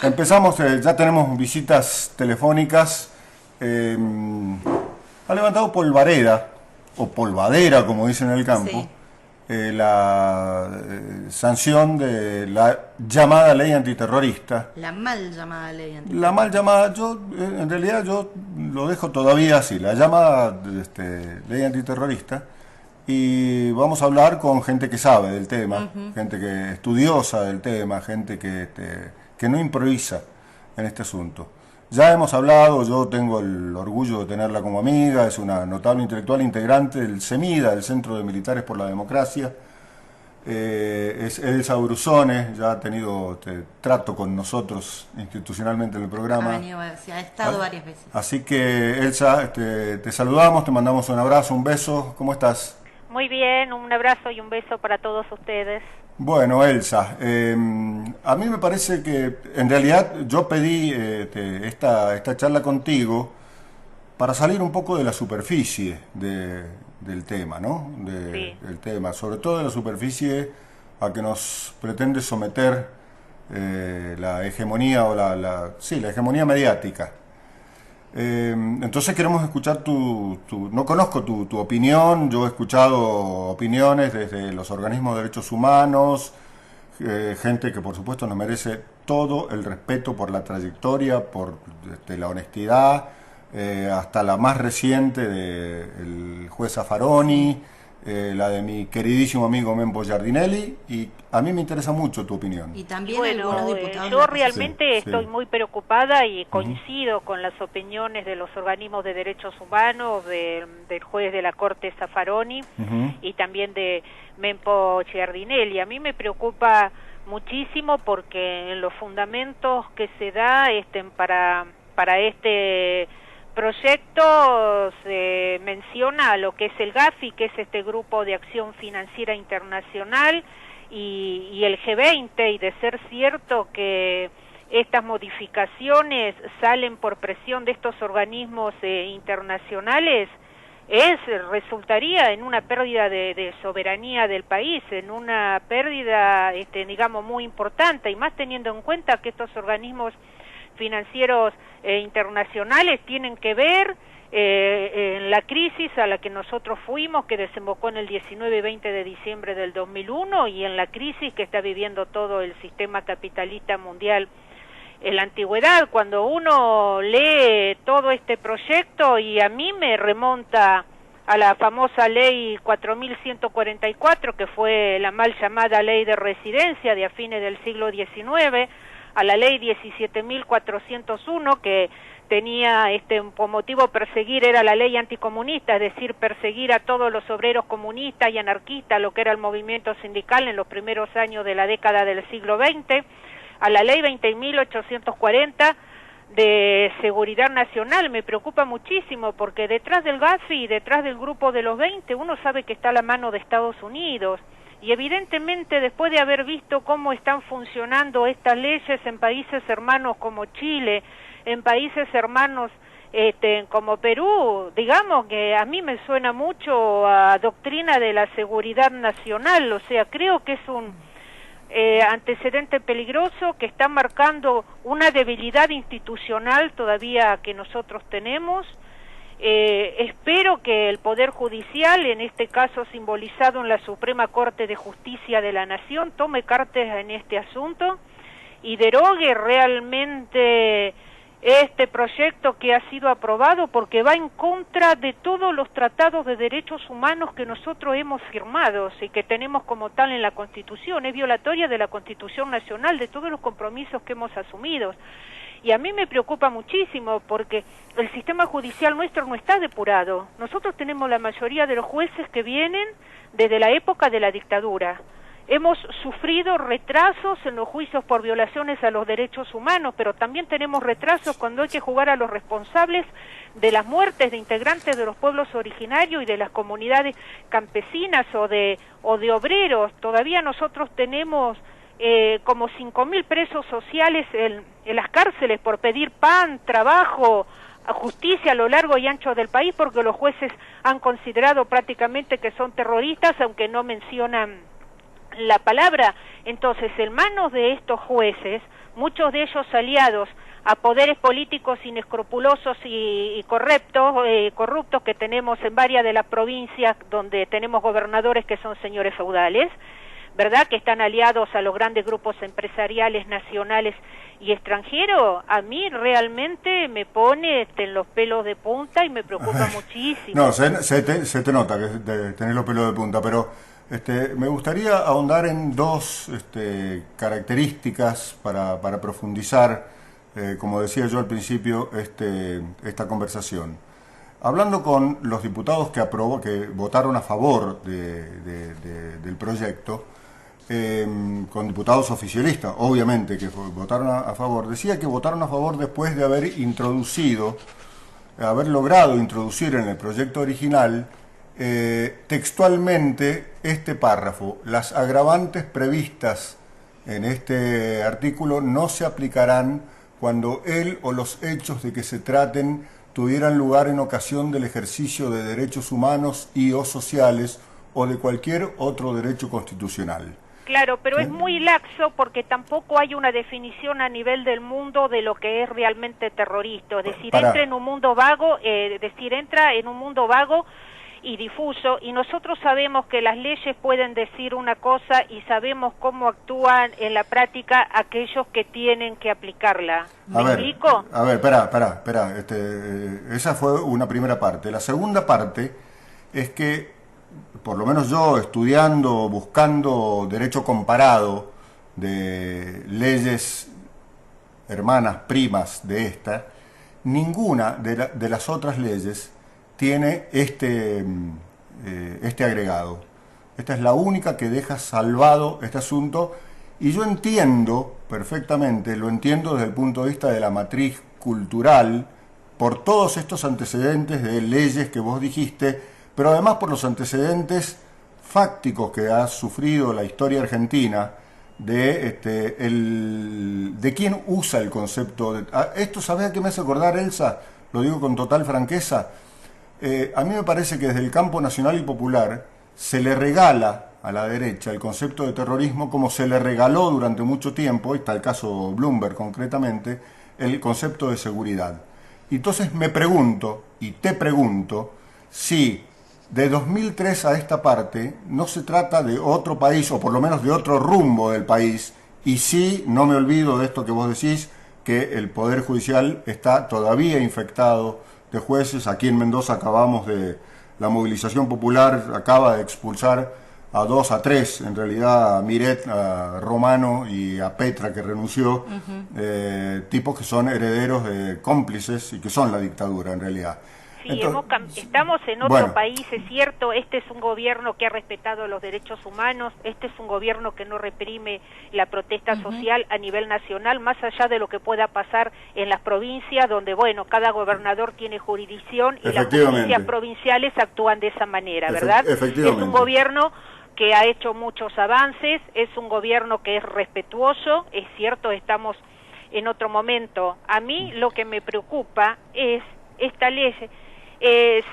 Empezamos, ya tenemos visitas telefónicas. Ha levantado polvareda, o polvadera, como dicen en el campo, Sí, la sanción de la llamada ley antiterrorista. la mal llamada ley La mal antiterrorista. llamada, en realidad yo lo dejo todavía así, la llamada ley antiterrorista, y vamos a hablar con gente que sabe del tema, gente que estudiosa del tema, gente que no improvisa en este asunto. Ya hemos hablado, yo tengo el orgullo de tenerla como amiga, es una notable intelectual integrante del CEMIDA, el Centro de Militares por la Democracia. Es Elsa Brusone, ya ha tenido trato con nosotros institucionalmente en el Ha programa. venido, sí, ha estado varias veces. Así que Elsa, te saludamos, te mandamos un abrazo, un beso. ¿Cómo estás? Muy bien, un abrazo y un beso para todos ustedes. Bueno, Elsa, a mí me parece que en realidad yo pedí esta charla contigo para salir un poco de la superficie del tema, ¿no? Sí, Del tema, sobre todo de la superficie a que nos pretende someter la hegemonía o sí, la hegemonía mediática. Entonces queremos escuchar no conozco tu opinión, yo he escuchado opiniones desde los organismos de derechos humanos, gente que por supuesto nos merece todo el respeto por la trayectoria, por la honestidad, hasta la más reciente del juez Sí. Zaffaroni, la de mi queridísimo amigo Mempo Giardinelli, y a mí me interesa mucho tu opinión. Y y también algunos bueno, diputados de yo la oposición. Sí, realmente sí. estoy muy preocupada y Ujú, coincido con las opiniones de los organismos de derechos humanos, del juez de la Corte Zaffaroni ujú. y también de Mempo Giardinelli. A mí me preocupa muchísimo porque en los fundamentos que se da para este proyecto se menciona a lo que es el GAFI, que es este Grupo de Acción Financiera Internacional, y el G20, y de ser cierto que estas modificaciones salen por presión de estos organismos internacionales, resultaría en una pérdida de soberanía del país, en una pérdida, digamos, muy importante, y más teniendo en cuenta que estos organismos financieros internacionales tienen que ver en la crisis a la que nosotros fuimos, que desembocó en el 19 y 20 de diciembre del 2001, y en la crisis que está viviendo todo el sistema capitalista mundial en la antigüedad. Cuando uno lee todo este proyecto, y a mí me remonta a la famosa ley 4144, que fue la mal llamada ley de residencia de a fines del siglo XIX, a la ley 17.401, que tenía por motivo perseguir, era la ley anticomunista, es decir, perseguir a todos los obreros comunistas y anarquistas, lo que era el movimiento sindical en los primeros años de la década del siglo XX, a la ley 20.840 de seguridad nacional. Me preocupa muchísimo porque detrás del GAFI y detrás del grupo de los 20 uno sabe que está la mano de Estados Unidos, y evidentemente después de haber visto cómo están funcionando estas leyes en países hermanos como Chile, en países hermanos como Perú, digamos que a mí me suena mucho a doctrina de la seguridad nacional. O sea, creo que es un antecedente peligroso que está marcando una debilidad institucional todavía que nosotros tenemos. Espero que el Poder Judicial, en este caso simbolizado en la Suprema Corte de Justicia de la Nación, tome cartas en este asunto y derogue realmente este proyecto que ha sido aprobado, porque va en contra de todos los tratados de derechos humanos que nosotros hemos firmado y que tenemos como tal en la Constitución. Es violatoria de la Constitución Nacional, de todos los compromisos que hemos asumido. Y a mí me preocupa muchísimo porque el sistema judicial nuestro no está depurado. Nosotros tenemos la mayoría de los jueces que vienen desde la época de la dictadura. Hemos sufrido retrasos en los juicios por violaciones a los derechos humanos, pero también tenemos retrasos cuando hay que jugar a los responsables de las muertes de integrantes de los pueblos originarios y de las comunidades campesinas o de obreros. Todavía nosotros tenemos como 5.000 presos sociales en las cárceles por pedir pan, trabajo, justicia a lo largo y ancho del país, porque los jueces han considerado prácticamente que son terroristas, aunque no mencionan la palabra. Entonces, en manos de estos jueces muchos de ellos aliados a poderes políticos inescrupulosos y corruptos que tenemos en varias de las provincias donde tenemos gobernadores que son señores feudales, ¿verdad? Que están aliados a los grandes grupos empresariales nacionales y extranjeros. A mí realmente me pone en los pelos de punta y me preocupa muchísimo. No, se te nota que tenés los pelos de punta, pero me gustaría ahondar en dos características para profundizar, como decía yo al principio, esta conversación. Hablando con los diputados que votaron a favor del proyecto, con diputados oficialistas, obviamente, que votaron a favor, decía que votaron a favor después de haber logrado introducir en el proyecto original textualmente este párrafo: las agravantes previstas en este artículo no se aplicarán cuando él o los hechos de que se traten tuvieran lugar en ocasión del ejercicio de derechos humanos y o sociales o de cualquier otro derecho constitucional. Claro, pero es muy laxo porque tampoco hay una definición a nivel del mundo de lo que es realmente terrorista. Es decir, entra en un mundo vago, y difuso, y nosotros sabemos que las leyes pueden decir una cosa y sabemos cómo actúan en la práctica aquellos que tienen que aplicarla. ¿Me explico? A ver, espera. Esa fue una primera parte. La segunda parte es que, por lo menos yo, estudiando, buscando derecho comparado de leyes hermanas, primas de esta, ninguna de las otras leyes tiene este agregado. Esta es la única que deja salvado este asunto, y yo entiendo perfectamente, lo entiendo desde el punto de vista de la matriz cultural, por todos estos antecedentes de leyes que vos dijiste, pero además por los antecedentes fácticos que ha sufrido la historia argentina de quién usa el concepto de... Esto, ¿sabés a qué me hace acordar, Elsa? Lo digo con total franqueza. A mí me parece que desde el campo nacional y popular se le regala a la derecha el concepto de terrorismo, como se le regaló durante mucho tiempo, y está el caso Bloomberg concretamente, el concepto de seguridad. Y entonces me pregunto, y te pregunto, si de 2003 a esta parte no se trata de otro país, o por lo menos de otro rumbo del país, y sí, no me olvido de esto que vos decís, que el Poder Judicial está todavía infectado de jueces. Aquí en Mendoza acabamos la movilización popular acaba de expulsar a 2, a 3, en realidad, a Miret, a Romano y a Petra, que renunció, tipos que son herederos de cómplices y que son la dictadura en realidad. Sí, estamos en otro país, es cierto. Este es un gobierno que ha respetado los derechos humanos, este es un gobierno que no reprime la protesta social a nivel nacional, más allá de lo que pueda pasar en las provincias, donde, bueno, cada gobernador tiene jurisdicción y las justicias provinciales actúan de esa manera, ¿verdad? Es un gobierno que ha hecho muchos avances, es un gobierno que es respetuoso, es cierto, estamos en otro momento. A mí lo que me preocupa es esta ley.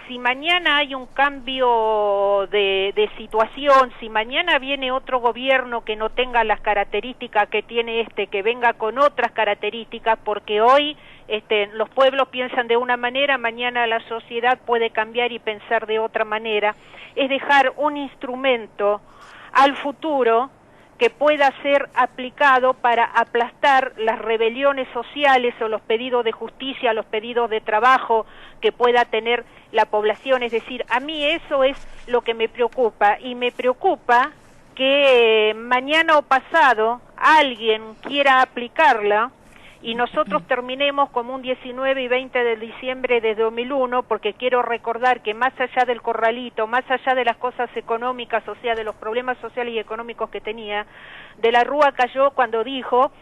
Si mañana hay un cambio de situación, si mañana viene otro gobierno que no tenga las características que tiene que venga con otras características, porque hoy los pueblos piensan de una manera, mañana la sociedad puede cambiar y pensar de otra manera, es dejar un instrumento al futuro que pueda ser aplicado para aplastar las rebeliones sociales o los pedidos de justicia, los pedidos de trabajo que pueda tener la población. Es decir, a mí eso es lo que me preocupa, y me preocupa que mañana o pasado alguien quiera aplicarla y nosotros terminemos como un 19 y 20 de diciembre de 2001, porque quiero recordar que más allá del corralito, más allá de las cosas económicas, o sea, de los problemas sociales y económicos que tenía, de la Rúa cayó cuando dijo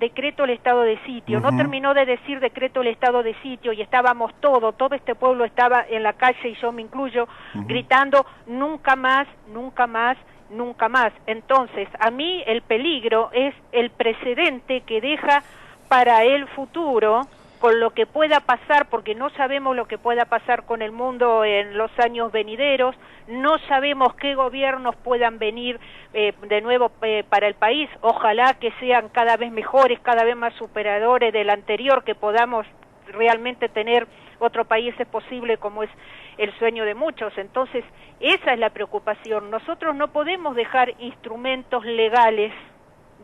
decreto el estado de sitio. No terminó de decir decreto el estado de sitio, y estábamos todo este pueblo estaba en la calle, y yo me incluyo, gritando nunca más, nunca más, nunca más. Entonces, a mí el peligro es el precedente que deja para el futuro con lo que pueda pasar, porque no sabemos lo que pueda pasar con el mundo en los años venideros, no sabemos qué gobiernos puedan venir de nuevo para el país, ojalá que sean cada vez mejores, cada vez más superadores del anterior, que podamos realmente tener otro país es posible, como es el sueño de muchos. Entonces, esa es la preocupación. Nosotros no podemos dejar instrumentos legales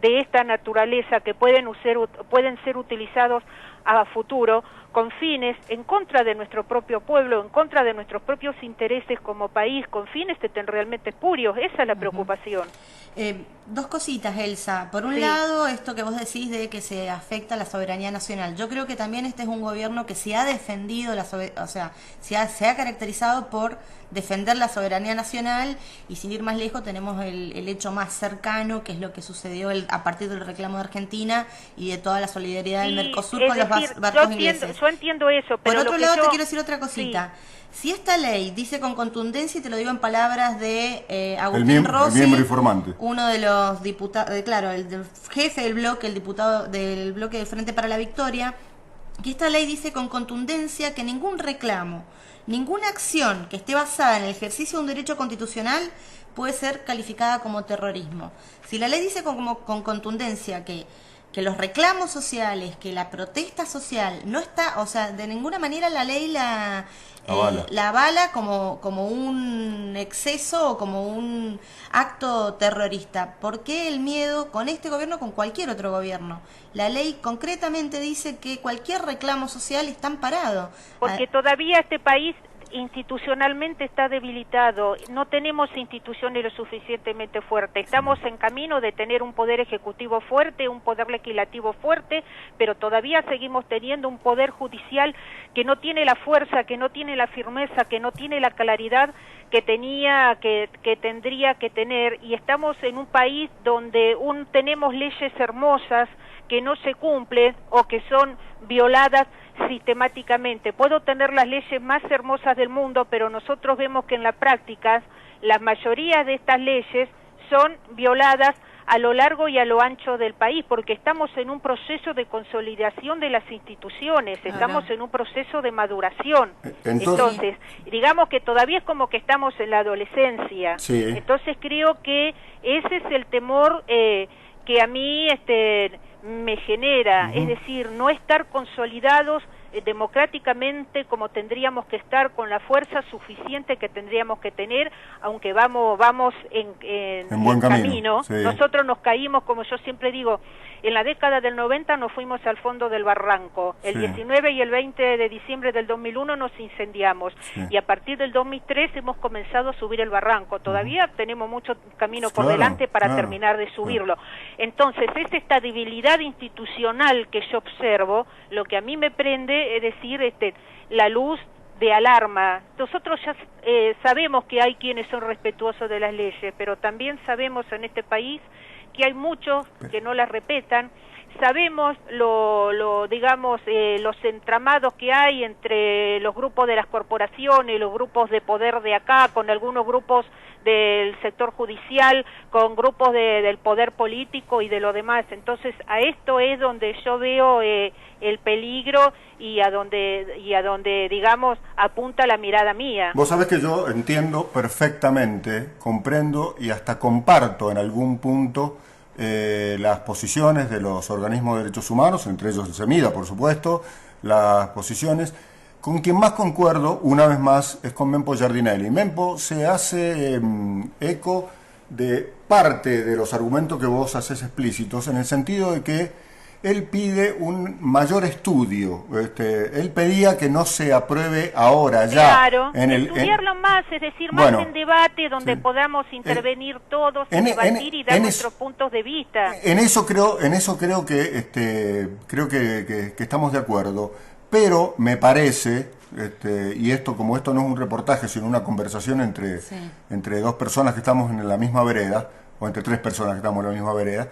de esta naturaleza que pueden ser utilizados a futuro con fines en contra de nuestro propio pueblo, en contra de nuestros propios intereses como país, con fines realmente espurios. Esa es la preocupación. Dos cositas, Elsa. Por un lado, esto que vos decís de que se afecta a la soberanía nacional. Yo creo que también este es un gobierno que se ha defendido, se ha caracterizado por defender la soberanía nacional, y sin ir más lejos tenemos el hecho más cercano, que es lo que sucedió a partir del reclamo de Argentina y de toda la solidaridad del Mercosur con los barcos ingleses. Yo entiendo eso, pero por otro lado te quiero decir otra cosita. Si esta ley dice con contundencia, y te lo digo en palabras de Agustín Rossi, el miembro informante, uno de los diputados, el jefe del bloque, el diputado del bloque del Frente para la Victoria, que esta ley dice con contundencia que ningún reclamo, ninguna acción que esté basada en el ejercicio de un derecho constitucional puede ser calificada como terrorismo. Si la ley dice con contundencia que los reclamos sociales, que la protesta social no está, o sea, de ninguna manera la ley la avala como un exceso o como un acto terrorista. ¿Por qué el miedo con este gobierno, con cualquier otro gobierno? La ley concretamente dice que cualquier reclamo social está amparado. Porque todavía este país institucionalmente está debilitado, no tenemos instituciones lo suficientemente fuertes, estamos en camino de tener un poder ejecutivo fuerte, un poder legislativo fuerte, pero todavía seguimos teniendo un poder judicial que no tiene la fuerza, que no tiene la firmeza, que no tiene la claridad que tendría que tener, y estamos en un país donde tenemos leyes hermosas que no se cumplen o que son violadas sistemáticamente. Puedo tener las leyes más hermosas del mundo, pero nosotros vemos que en la práctica la mayoría de estas leyes son violadas a lo largo y a lo ancho del país, porque estamos en un proceso de consolidación de las instituciones, estamos en un proceso de maduración. Entonces, digamos que todavía es como que estamos en la adolescencia. Sí. Entonces creo que ese es el temor que a mí me genera, es decir, no estar consolidados democráticamente como tendríamos que estar, con la fuerza suficiente que tendríamos que tener, aunque vamos en buen camino. Sí. Nosotros nos caímos, como yo siempre digo, en la década del 90 nos fuimos al fondo del barranco, el 19 y el 20 de diciembre del 2001 nos incendiamos, y a partir del 2003 hemos comenzado a subir el barranco. Todavía tenemos mucho camino por delante para terminar de subirlo. Entonces, es esta debilidad institucional que yo observo, lo que a mí me prende, es decir, la luz de alarma. Nosotros ya sabemos que hay quienes son respetuosos de las leyes, pero también sabemos en este país que hay muchos que no las respetan. Sabemos los entramados que hay entre los grupos de las corporaciones, los grupos de poder de acá, con algunos grupos del sector judicial, con grupos del poder político y de lo demás. Entonces, a esto es donde yo veo el peligro y a donde digamos apunta la mirada mía. Vos sabés que yo entiendo perfectamente, comprendo y hasta comparto en algún punto las posiciones de los organismos de derechos humanos, entre ellos el CEMIDA, por supuesto, las posiciones. Con quien más concuerdo, una vez más, es con Mempo Giardinelli. Mempo se hace eco de parte de los argumentos que vos haces explícitos, en el sentido de que él pide un mayor estudio. Él pedía que no se apruebe ahora, ya. Claro, estudiarlo más, es decir, más en debate, donde podamos intervenir todos, debatir y dar nuestros puntos de vista. En eso creo que estamos de acuerdo. Pero me parece, y como esto no es un reportaje, sino una conversación entre dos personas que estamos en la misma vereda, o entre tres personas que estamos en la misma vereda,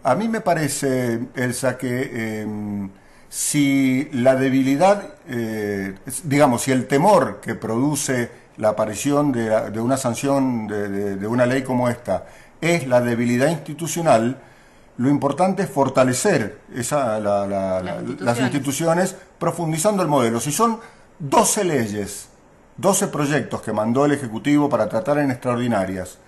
a mí me parece, Elsa, que si la debilidad, si el temor que produce la aparición de una sanción, de una ley como esta, es la debilidad institucional, lo importante es fortalecer las instituciones, profundizando el modelo. Si son 12 leyes, 12 proyectos que mandó el Ejecutivo para tratar en extraordinarias,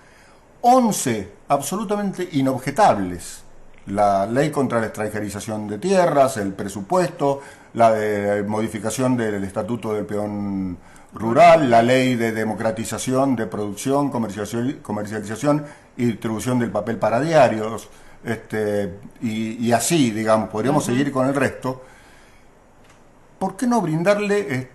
11 absolutamente inobjetables: la ley contra la extranjerización de tierras, el presupuesto, la de modificación del estatuto del peón rural, la ley de democratización de producción, comercialización y distribución del papel para diarios, y así, digamos, podríamos seguir con el resto. ¿Por qué no brindarle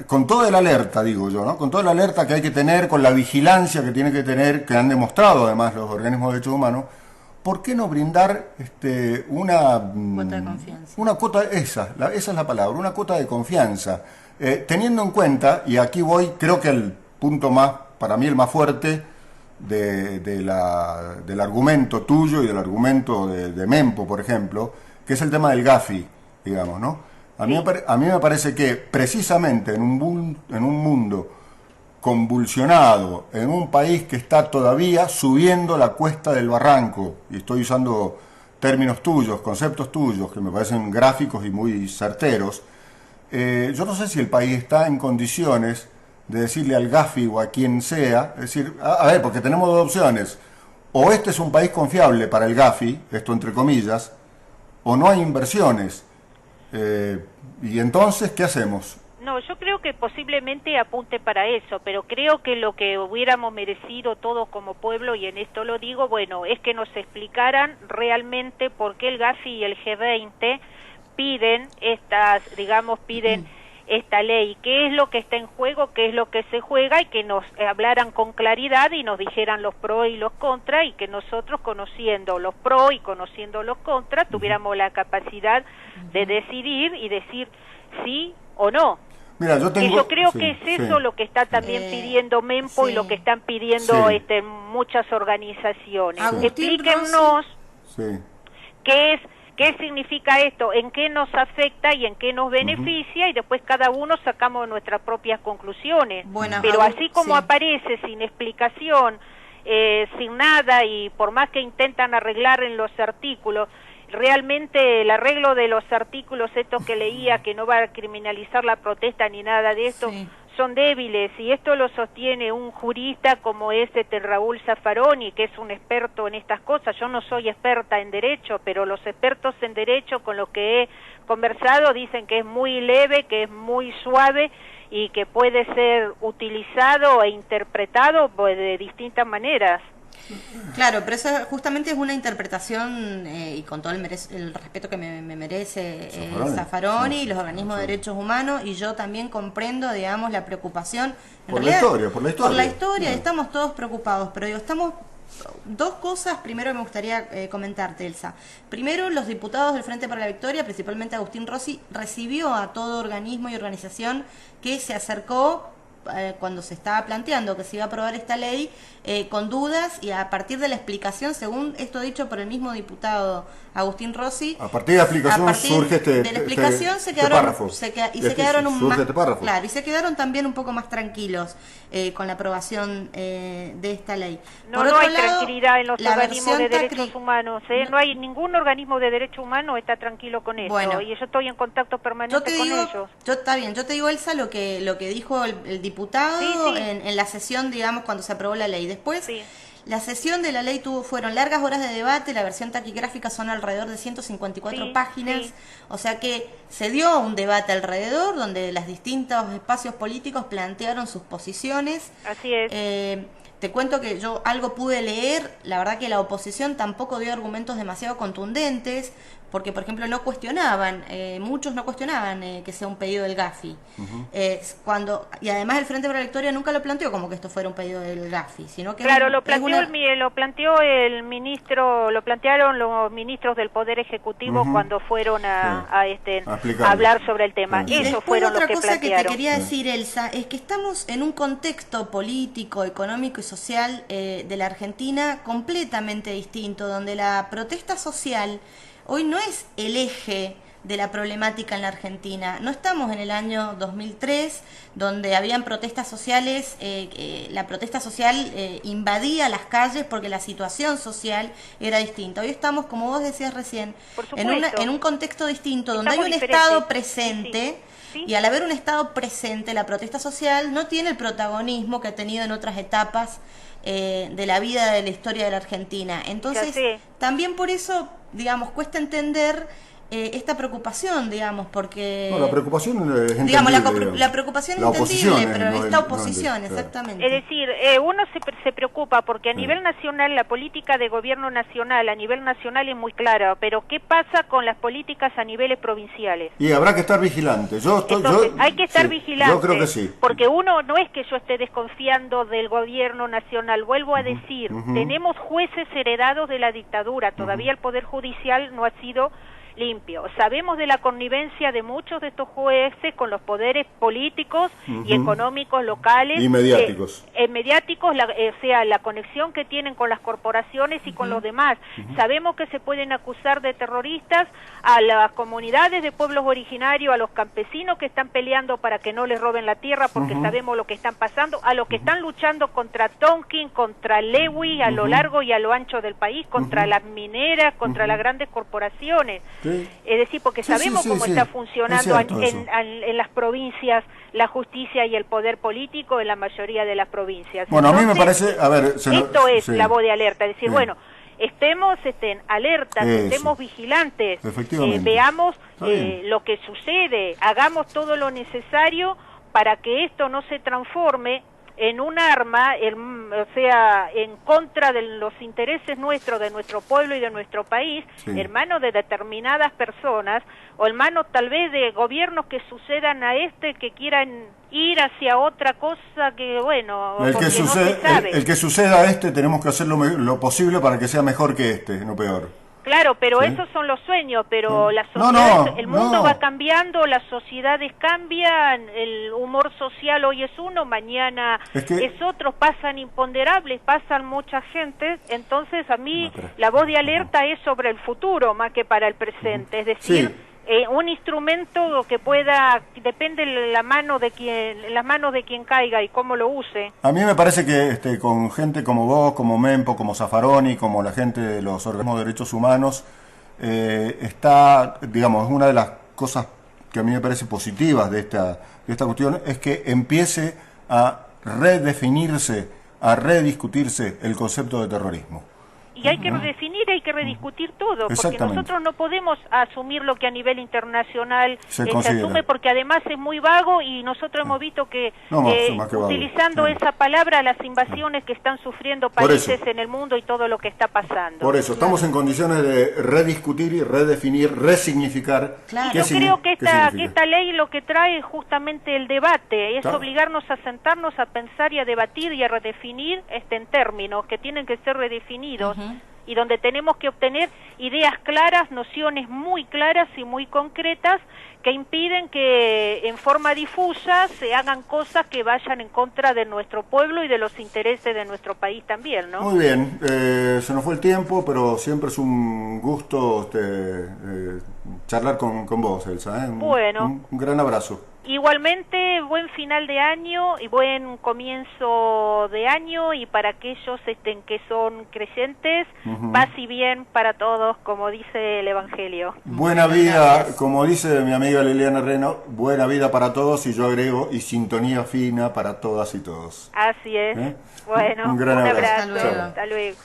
con toda la alerta, digo yo, ¿no? Con toda la alerta que hay que tener, con la vigilancia que tiene que tener, que han demostrado además los organismos de derechos humanos, ¿por qué no brindar una cuota de confianza? Una cuota, esa es la palabra, una cuota de confianza, teniendo en cuenta, y aquí voy, creo que el punto más, para mí el más fuerte del argumento tuyo y del argumento de Mempo, por ejemplo, que es el tema del Gafi, digamos, ¿no? A mí me parece que precisamente en un mundo convulsionado, en un país que está todavía subiendo la cuesta del barranco, y estoy usando términos tuyos, conceptos tuyos, que me parecen gráficos y muy certeros, yo no sé si el país está en condiciones de decirle al Gafi o a quien sea, es decir, a ver, porque tenemos dos opciones: o este es un país confiable para el Gafi, esto entre comillas, o no hay inversiones. Y entonces, ¿qué hacemos? No, yo creo que posiblemente apunte para eso, pero creo que lo que hubiéramos merecido todos como pueblo, y en esto lo digo, bueno, es que nos explicaran realmente por qué el Gafi y el G20 piden esta ley, qué es lo que está en juego, qué es lo que se juega, y que nos hablaran con claridad y nos dijeran los pros y los contras, y que nosotros, conociendo los pros y conociendo los contras, tuviéramos la capacidad de decidir y decir sí o no. Mira, yo creo que es eso lo que está también pidiendo Mempo y lo que están pidiendo muchas organizaciones. Explíquennos qué significa esto, en qué nos afecta y en qué nos beneficia, y después cada uno sacamos nuestras propias conclusiones. Bueno, pero así como aparece sin explicación, sin nada, y por más que intentan arreglar en los artículos, realmente el arreglo de los artículos estos que leía, que no va a criminalizar la protesta ni nada de esto, son débiles, y esto lo sostiene un jurista como es Raúl Zaffaroni, que es un experto en estas cosas. Yo no soy experta en derecho, pero los expertos en derecho con los que he conversado dicen que es muy leve, que es muy suave, y que puede ser utilizado e interpretado de distintas maneras. Claro, pero eso justamente es una interpretación, y con todo el respeto que me merece Zaffaroni y los organismos de derechos humanos, y yo también comprendo, digamos, la preocupación. Por la historia. Estamos todos preocupados, pero digo, dos cosas primero me gustaría comentarte, Elsa. Primero, los diputados del Frente para la Victoria, principalmente Agustín Rossi, recibió a todo organismo y organización que se acercó cuando se estaba planteando que se iba a aprobar esta ley, con dudas, y a partir de la explicación, según esto dicho por el mismo diputado Agustín Rossi, a partir de la explicación surge de la explicación se quedaron también un poco más tranquilos con la aprobación de esta ley. No hay tranquilidad en los organismos de derechos humanos, no hay ningún organismo de derechos humanos está tranquilo con esto, y yo estoy en contacto permanente con ellos. Yo te digo, Elsa, lo que dijo el diputado en la sesión, digamos, cuando se aprobó la ley. Después, la sesión de la ley fueron largas horas de debate, la versión taquigráfica son alrededor de 154 páginas, o sea que se dio un debate alrededor donde los distintos espacios políticos plantearon sus posiciones. Así es. Te cuento que yo algo pude leer, la verdad que la oposición tampoco dio argumentos demasiado contundentes, porque por ejemplo muchos no cuestionaban que sea un pedido del Gafi. Y además el Frente para la Victoria nunca lo planteó como que esto fuera un pedido del Gafi, sino que lo plantearon los ministros del Poder Ejecutivo cuando fueron a hablar sobre el tema. Eso fueron los que plantearon. Otra cosa que te quería decir, Elsa, es que estamos en un contexto político, económico y social de la Argentina completamente distinto, donde la protesta social hoy no es el eje de la problemática en la Argentina. No estamos en el año 2003, donde habían protestas sociales, la protesta social invadía las calles porque la situación social era distinta. Hoy estamos, como vos decías recién, en un contexto distinto, donde hay un Estado presente. Sí. Y al haber un Estado presente, la protesta social no tiene el protagonismo que ha tenido en otras etapas de la vida, de la historia de la Argentina. Entonces, también por eso, digamos, cuesta entender esta preocupación, digamos, porque... No, la preocupación es entendible, digamos, la preocupación es entendible, pero esta oposición, exactamente. Es decir, uno se preocupa porque a nivel nacional, la política de gobierno nacional, a nivel nacional es muy clara, pero ¿qué pasa con las políticas a niveles provinciales? Y habrá que estar vigilante. Hay que estar vigilante. Yo creo que sí. Porque uno, no es que yo esté desconfiando del gobierno nacional, vuelvo a decir, tenemos jueces heredados de la dictadura, todavía el Poder Judicial no ha sido limpio. Sabemos de la connivencia de muchos de estos jueces con los poderes políticos y económicos locales. Y mediáticos. O sea, la conexión que tienen con las corporaciones y con los demás. Sabemos que se pueden acusar de terroristas a las comunidades de pueblos originarios, a los campesinos que están peleando para que no les roben la tierra, porque sabemos lo que están pasando, a los que están luchando contra Tonkin, contra Lewy, a lo largo y a lo ancho del país, contra las mineras, contra las grandes corporaciones. Sí. Es decir, porque sabemos cómo está funcionando en las provincias la justicia y el poder político en la mayoría de las provincias. Bueno, entonces, a mí me parece... A ver, esto es la voz de alerta, es decir, bueno, estemos alertas, estemos vigilantes, veamos lo que sucede, hagamos todo lo necesario para que esto no se transforme en un arma, o sea, en contra de los intereses nuestros, de nuestro pueblo y de nuestro país, en manos de determinadas personas, o en manos tal vez de gobiernos que sucedan a que quieran ir hacia otra cosa que, bueno, el que suceda a tenemos que hacer lo posible para que sea mejor que no peor. Claro, pero esos son los sueños, pero la sociedad, el mundo va cambiando, las sociedades cambian, el humor social hoy es uno, mañana es otro, pasan imponderables, pasan mucha gente, entonces a mí la voz de alerta es sobre el futuro más que para el presente, es decir, un instrumento que pueda, depende las manos de quien caiga y cómo lo use. A mí me parece que con gente como vos, como Mempo, como Zaffaroni, como la gente de los organismos de derechos humanos, está, digamos, una de las cosas que a mí me parece positivas de esta cuestión es que empiece a redefinirse, a rediscutirse el concepto de terrorismo. Y hay que redefinir, hay que rediscutir todo, porque nosotros no podemos asumir lo que a nivel internacional se asume, porque además es muy vago y nosotros hemos visto que utilizando esa palabra las invasiones que están sufriendo países en el mundo y todo lo que está pasando. Por eso, estamos en condiciones de rediscutir y redefinir, resignificar. Y yo creo que esta ley lo que trae es justamente el debate, es obligarnos a sentarnos a pensar y a debatir y a redefinir en términos que tienen que ser redefinidos. Y donde tenemos que obtener ideas claras, nociones muy claras y muy concretas que impiden que en forma difusa se hagan cosas que vayan en contra de nuestro pueblo y de los intereses de nuestro país también, ¿no? Muy bien, se nos fue el tiempo, pero siempre es un gusto charlar con vos, Elsa. Bueno. Un gran abrazo. Igualmente, buen final de año y buen comienzo de año, y para aquellos que son creyentes, paz y bien para todos, como dice el Evangelio. Buena vida, como dice mi amiga Liliana Reno, buena vida para todos, y yo agrego, y sintonía fina para todas y todos. Así es. Bueno, un gran abrazo. Hasta luego. Hasta luego.